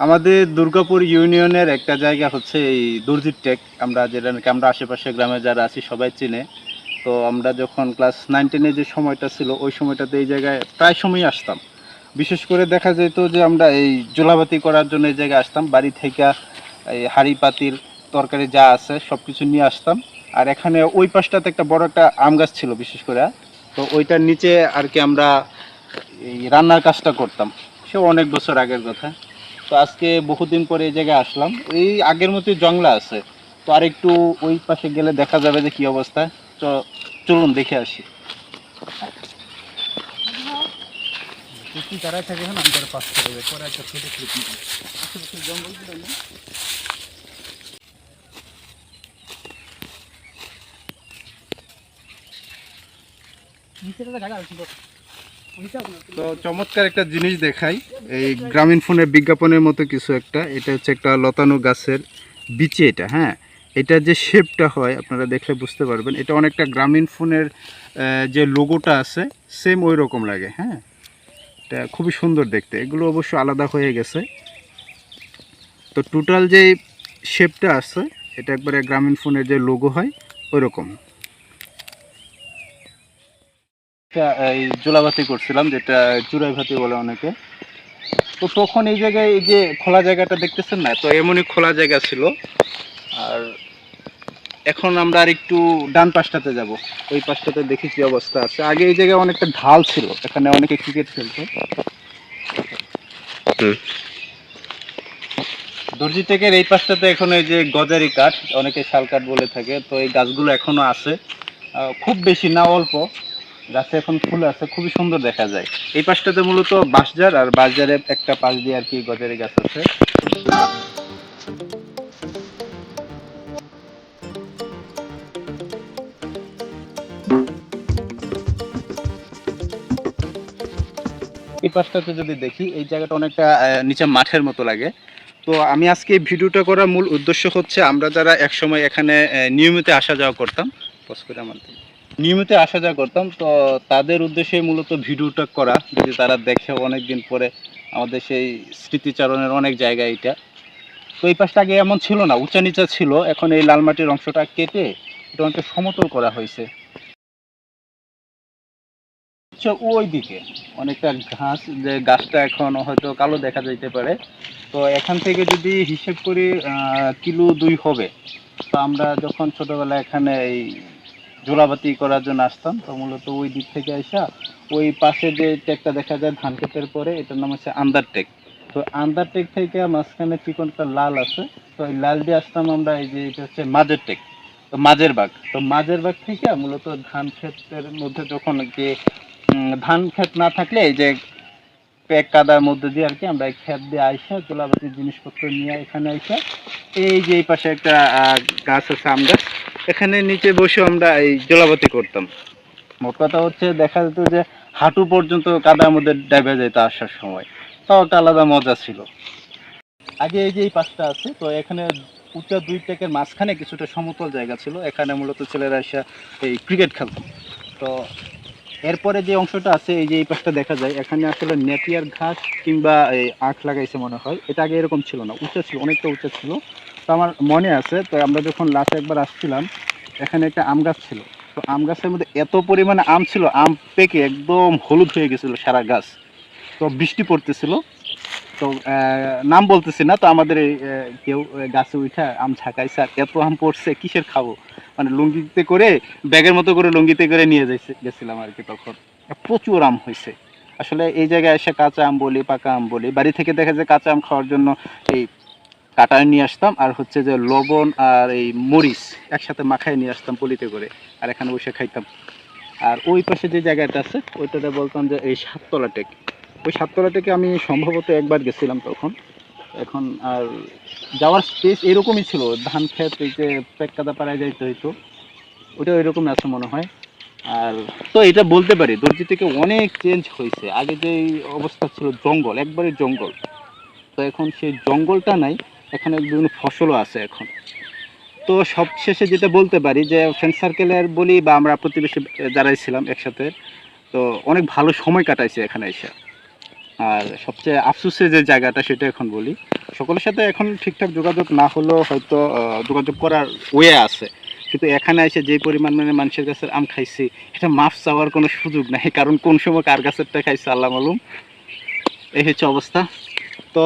আমাদের দুর্গাপুর ইউনিয়নের একটা জায়গা হচ্ছে এই দর্জির টেক। আমরা যেটা নাকি আমরা আশেপাশে গ্রামে যারা আছি সবাই চিনে। তো আমরা যখন ক্লাস 9-10 যে সময়টা ছিল ওই সময়টাতে এই জায়গায় প্রায় সময়ই আসতাম। বিশেষ করে দেখা যেত যে আমরা এই জোলাবাতি করার জন্য এই জায়গায় আসতাম বাড়ি থেকে। এই হাঁড়ি পাতিল তরকারি যা আছে সব কিছু নিয়ে আসতাম। আর এখানে ওই পাশটাতে একটা বড় একটা আম গাছ ছিল বিশেষ করে। তো ওইটার নিচে আর কি আমরা এই রান্নার কাজটা করতাম। সে অনেক বছর আগের কথা। তো আজকে বহুদিন পরে এই জায়গায় আসলাম। এই আগের মতোই জংলা আছে। তো আর একটু ওই পাশে গেলে দেখা যাবে যে কি অবস্থা। তো চলুন দেখে আসি। কি তারাই থাকে এখন আমি তার পাস করে যাই পরে একটা ছোট ক্লিপ নিই। আশেপাশে জঙ্গলগুলো নেই। তো চমৎকার একটা জিনিস দেখাই। এই গ্রামীণ ফোনের বিজ্ঞাপনের মতো কিছু একটা, এটা হচ্ছে একটা লতানো গাছের বিচি। এটা হ্যাঁ, এটা যে শেপটা হয় আপনারা দেখলে বুঝতে পারবেন। এটা অনেকটা গ্রামীণ ফোনের যে লোগোটা আছে সেম ওই রকম লাগে। হ্যাঁ, এটা খুবই সুন্দর দেখতে। এগুলো অবশ্য আলাদা হয়ে গেছে। তো টোটাল যে শেপটা আছে এটা একবারে গ্রামীণ ফোনের যে লোগো হয় ওই রকম। এই জোলাবাতি করছিলাম, যেটা চুরাই ভাতি বলে অনেকে। তো তখন এই জায়গায় এই যে খোলা জায়গাটা দেখতেছেন না, তো এমনই খোলা জায়গা ছিল। আর এখন আমরা আর একটু ডান পাশটাতে যাব। ওই পাশটাতে দেখি কি অবস্থা আছে। আগে এই জায়গায় অনেকটা ঢাল ছিল, এখানে অনেকে ক্রিকেট খেলতো। দর্জি টেকের এই পাশটাতে এখন এই যে গজারি কাঠ, অনেকে শাল কাঠ বলে থাকে, তো এই গাছগুলো এখনো আছে। খুব বেশি না, অল্প গাছে এখন ফুল আছে, খুবই সুন্দর দেখা যায়। এই পাশটাতে মূলত বাঁশঝাড়, আর বাঁশঝাড়ের একটা পাশ দিয়ে আর কি গজারি গাছ আছে। এই পাশটাতে যদি দেখি এই জায়গাটা অনেকটা নিচে মাঠের মতো লাগে। তো আমি আজকে এই ভিডিওটা করার মূল উদ্দেশ্য হচ্ছে আমরা যারা একসময় এখানে নিয়মিত আসা যাওয়া করতাম, নিয়মিত আসা যাওয়া করতাম, তো তাদের উদ্দেশ্যে মূলত ভিডিওটা করা, যদি তারা দেখে অনেক দিন পরে আমাদের সেই স্মৃতিচারণের অনেক জায়গা এটা। তো এই পাশটা আগে এমন ছিল না, উঁচা নিচা ছিল। এখন এই লাল মাটির অংশটা কেটে এটা অনেকটা সমতল করা হয়েছে। ওই দিকে অনেকটা ঘাস, যে গাছটা এখন হয়তো কালো দেখা যাইতে পারে। তো এখান থেকে যদি হিসেব করি কিলো 2 হবে। তো আমরা যখন ছোটবেলায় এখানে এই জোলাবাতি করার জন্য আসতাম, তো মূলত ওই দিক থেকে আসা ওই পাশে যে টেকটা দেখা যায় ধান ক্ষেতের পরে, এটার নাম হচ্ছে আন্দার টেক। তো আন্দার টেক থেকে মাঝখানে চিকনটা লাল আছে। তো এই লাল দিয়ে আসতাম আমরা এই যে এটা হচ্ছে মাঝের টেক। তো মাঝের বাগ, তো মাঝের বাগ থেকে মূলত ধান ক্ষেতের মধ্যে যখন যে ধান ক্ষেত না থাকলে এই যে পেক কাদার মধ্যে দিয়ে আর কি আমরা এই ক্ষেত দিয়ে আইসা জোলাবাতির জিনিসপত্র নিয়ে এখানে আইসা এই যে এই পাশে একটা গাছ আছে আম গাছ, এখানে নিচে বসে আমরা এই জোলাবাতি করতাম। মোট কথা হচ্ছে দেখা যেত যে হাঁটু পর্যন্ত কাদার মধ্যে ডেবে যেত আসার সময়। তাও একটা আলাদা মজা ছিল। আগে এই যে এই পাশটা আছে, তো এখানে উঁচা 2 টেকের মাঝখানে কিছুটা সমতল জায়গা ছিল, এখানে মূলত ছেলেরা এসে এই ক্রিকেট খেলতো। তো এরপরে যে অংশটা আছে এই যে এই পাশটা দেখা যায়, এখানে আসলে নেপিয়ার ঘাস কিংবা এই আখ লাগাইছে মনে হয়। এটা আগে এরকম ছিল না, উঁচা ছিল, অনেকটা উঁচা ছিল। তো আমার মনে আছে, তো আমরা যখন লাস্ট একবার আসছিলাম এখানে একটা আম গাছ ছিল। তো আম গাছের মধ্যে এত পরিমাণে আম ছিল, আম পেকে একদম হলুদ হয়ে গেছিল সারা গাছ। তো বৃষ্টি পড়তেছিল। তো নাম বলতেছি না, তো আমাদের এই কেউ গাছে উঠা আম ছাকাইছে, আর এত আম পড়ছে কিসের খাবো, মানে লুঙ্গিতে করে ব্যাগের মতো করে লুঙ্গিতে করে নিয়ে গেছিলাম আর কি। তখন প্রচুর আম হয়েছে। আসলে এই জায়গায় এসে কাঁচা আম বলি পাকা আম বলি, বাড়ি থেকে দেখা যায় কাঁচা আম খাওয়ার জন্য এই কাটায় নিয়ে আসতাম, আর হচ্ছে যে লবণ আর এই মরিচ একসাথে মাখায় নিয়ে আসতাম পলিতে করে, আর এখানে বসে খাইতাম। আর ওই পাশে যে জায়গাটা আছে ওইটাতে বলতাম যে এই সাততলা টেক। ওই সাততলা থেকে আমি সম্ভবত একবার গেছিলাম তখন। এখন আর যাওয়ার স্পেস এরকমই ছিল, ধান ক্ষেত এই যে পেক্কাদা পাড়ায় যাইতে হইতো, ওটা ওইরকম আছে মনে হয়। আর তো এটা বলতে পারি দর্জি থেকে অনেক চেঞ্জ হয়েছে। আগে যে অবস্থা ছিল জঙ্গল, একবারে জঙ্গল, তো এখন সেই জঙ্গলটা নাই, এখানে বিভিন্ন ফসলও আছে এখন। তো সবশেষে যেটা বলতে পারি যে ফ্রেন্ড সার্কেলের বলি বা আমরা প্রতিবেশী যারাই ছিলাম একসাথে, তো অনেক ভালো সময় কাটাইছে এখানে এসে। আর সবচেয়ে আফসোসের যে জায়গাটা সেটা এখন বলি, সকলের সাথে এখন ঠিকঠাক যোগাযোগ না হলেও হয়তো যোগাযোগ করার ওয়ে আছে, কিন্তু এখানে এসে যে পরিমাণ মানে মানুষের কাছে আম খাইছি এটা মাফ চাওয়ার কোনো সুযোগ নাই, কারণ কোন সময় কার গাছেরটা খাইছে আল্লাহ মালুম। এই হচ্ছে অবস্থা। তো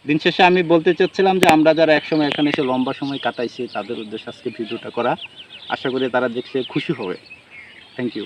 দিন শেষে আমি বলতে চাচ্ছিলাম যে আমরা যারা একসময় এখানে এসে লম্বা সময় কাটাইছি তাদের উদ্দেশ্যে আজকে ভিডিওটা করা, আশা করি তারা দেখলে খুশি হবে। Thank you.